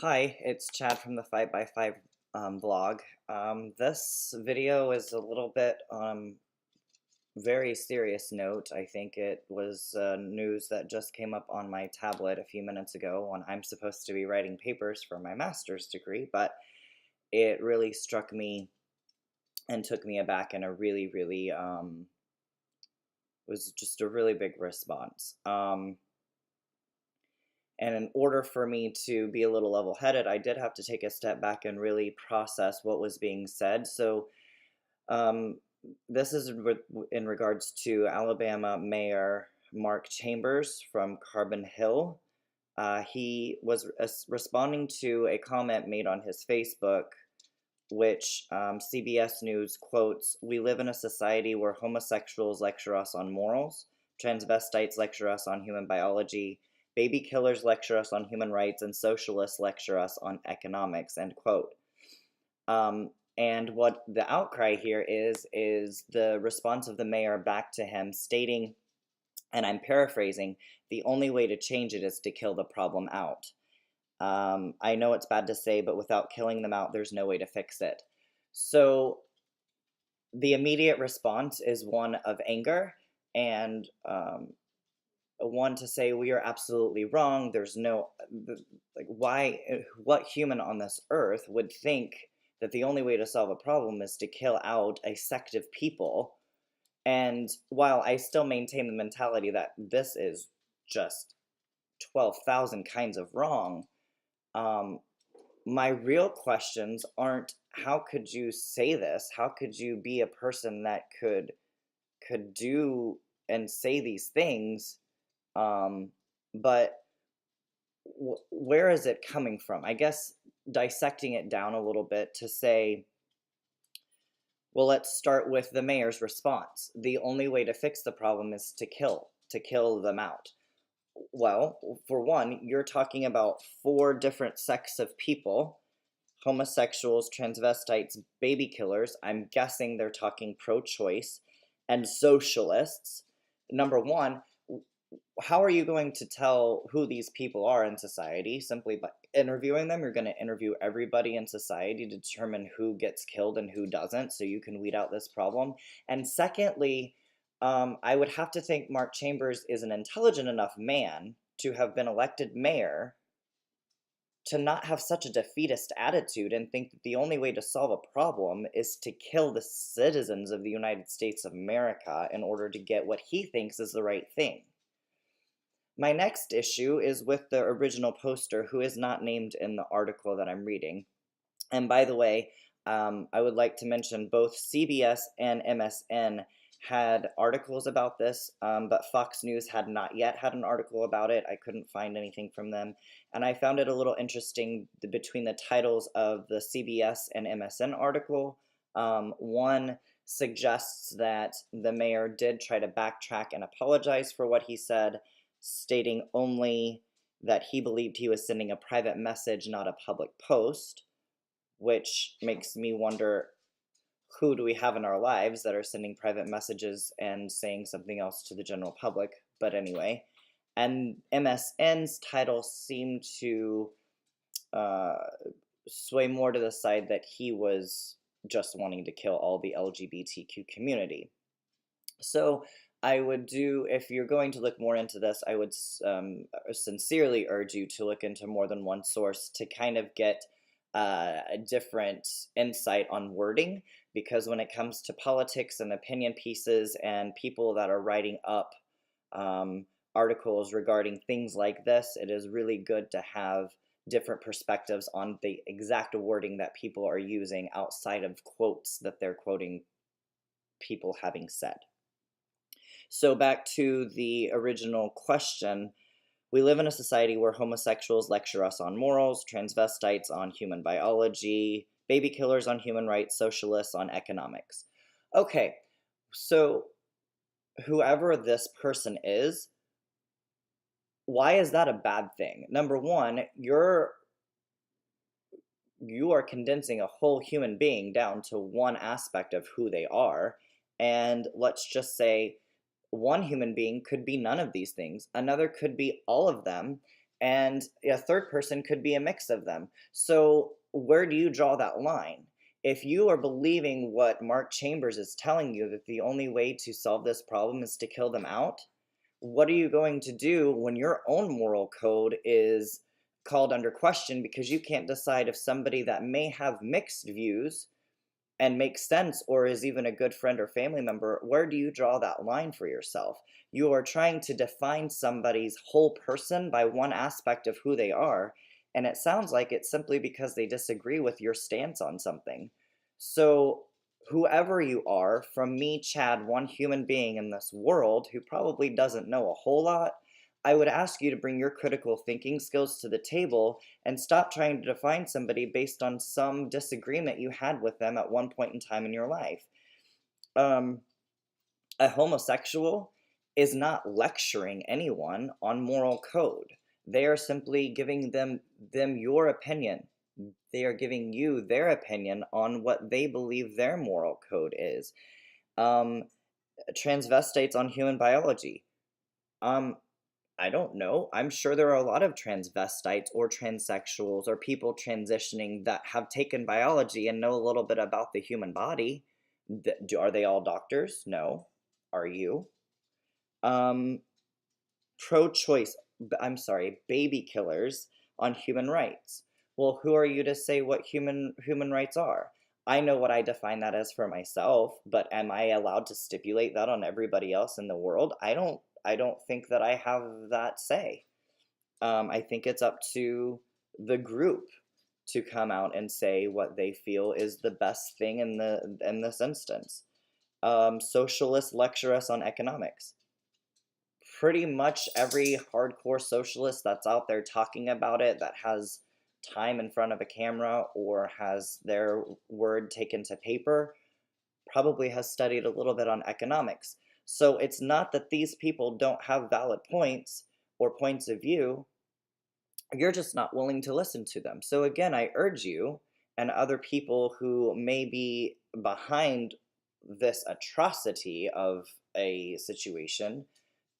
Hi, it's Chad from the 5x5 vlog. This video is a little bit very serious note. I think it was news that just came up on my tablet a few minutes ago when I'm supposed to be writing papers for my master's degree, but it really struck me and took me aback in a really, was just a really big response. And in order for me to be a little level headed, I did have to take a step back and really process what was being said. So, um, this is in regards to Alabama Mayor Mark Chambers from Carbon Hill. He was responding to a comment made on his Facebook, which CBS News quotes: "We live in a society where homosexuals lecture us on morals, transvestites lecture us on human biology, baby killers lecture us on human rights, and socialists lecture us on economics," end quote. And what the outcry here is the response of the mayor back to him stating, and I'm paraphrasing, "The only way to change it is to kill the problem out." I know it's bad to say, but without killing them out, there's no way to fix it. So the immediate response is one of anger and one to say we are absolutely wrong. There's no, like, why, what human on this earth would think that the only way to solve a problem is to kill out a sect of people? And while I still maintain the mentality that this is just 12,000 kinds of wrong, um, my real questions aren't how could you say this? How could you be a person that could do and say these things? Um, but where is it coming from? I guess dissecting it down a little bit to say, well, let's start with the mayor's response. The only way to fix the problem is to kill them out. Well, for one, you're talking about four different sects of people: homosexuals, transvestites, baby killers. I'm guessing they're talking pro choice, and socialists. Number one, how are you going to tell who these people are in society? Simply by interviewing them. You're going to interview everybody in society to determine who gets killed and who doesn't, so you can weed out this problem. And secondly, I would have to think Mark Chambers is an intelligent enough man to have been elected mayor to not have such a defeatist attitude and think that the only way to solve a problem is to kill the citizens of the United States of America in order to get what he thinks is the right thing. My next issue is with the original poster, who is not named in the article that I'm reading. And by the way, I would like to mention both CBS and MSN had articles about this, but Fox News had not yet had an article about it. I couldn't find anything from them. And I found it a little interesting between the titles of the CBS and MSN article. One suggests that the mayor did try to backtrack and apologize for what he said, stating only that he believed he was sending a private message, not a public post, which makes me wonder, who do we have in our lives that are sending private messages and saying something else to the general public? But anyway, and MSN's title seemed to uh, sway more to the side that he was just wanting to kill all the LGBTQ community. So I would do, if you're going to look more into this, I would sincerely urge you to look into more than one source to kind of get a different insight on wording, because when it comes to politics and opinion pieces and people that are writing up um, articles regarding things like this, it is really good to have different perspectives on the exact wording that people are using outside of quotes that they're quoting people having said. So back to the original question, we live in a society where homosexuals lecture us on morals, transvestites on human biology, baby killers on human rights, socialists on economics. Okay, so whoever this person is, why is that a bad thing? Number one, you are condensing a whole human being down to one aspect of who they are, and let's just say one human being could be none of these things, another could be all of them, and a third person could be a mix of them. So, where do you draw that line? If you are believing what Mark Chambers is telling you, that the only way to solve this problem is to kill them out, what are you going to do when your own moral code is called under question because you can't decide if somebody that may have mixed views and makes sense or is even a good friend or family member, where do you draw that line for yourself? You are trying to define somebody's whole person by one aspect of who they are, and it sounds like it's simply because they disagree with your stance on something. So, whoever you are, from me, Chad, one human being in this world who probably doesn't know a whole lot, I would ask you to bring your critical thinking skills to the table and stop trying to define somebody based on some disagreement you had with them at one point in time in your life. Um, a homosexual is not lecturing anyone on moral code. They are simply giving them your opinion. They are giving you their opinion on what they believe their moral code is. Um, Transvestites on human biology. Um, I don't know. I'm sure there are a lot of transvestites or transsexuals or people transitioning that have taken biology and know a little bit about the human body. Are they all doctors? No. Are you? Um, Pro-choice, I'm sorry, baby killers on human rights. Well, who are you to say what human rights are? I know what I define that as for myself, but am I allowed to stipulate that on everybody else in the world? I don't think that I have that say. I think it's up to the group to come out and say what they feel is the best thing in this instance. Socialists lecture us on economics. Pretty much every hardcore socialist that's out there talking about it, that has time in front of a camera or has their word taken to paper, probably has studied a little bit on economics. So it's not that these people don't have valid points or points of view, you're just not willing to listen to them. So again, I urge you and other people who may be behind this atrocity of a situation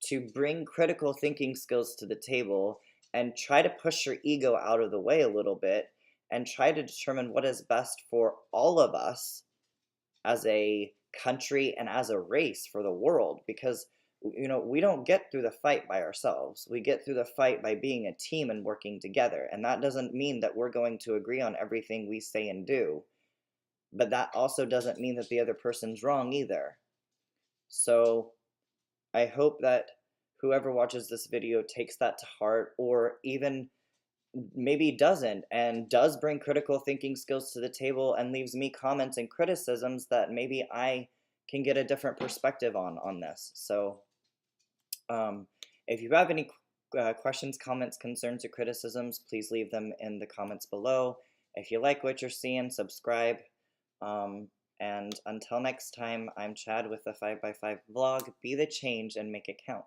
to bring critical thinking skills to the table and try to push your ego out of the way a little bit and try to determine what is best for all of us as a country and as a race for the world, because we don't get through the fight by ourselves. We get through the fight by being a team and working together, and that doesn't mean that we're going to agree on everything we say and do, but that also doesn't mean that the other person's wrong either. So I hope that whoever watches this video takes that to heart, or even maybe doesn't, and does bring critical thinking skills to the table and leaves me comments and criticisms that maybe I can get a different perspective on this. So um, if you have any questions, comments, concerns, or criticisms, please leave them in the comments below. If you like what you're seeing, subscribe. Um, and until next time, I'm Chad with the 5x5 vlog. Be the change and make it count.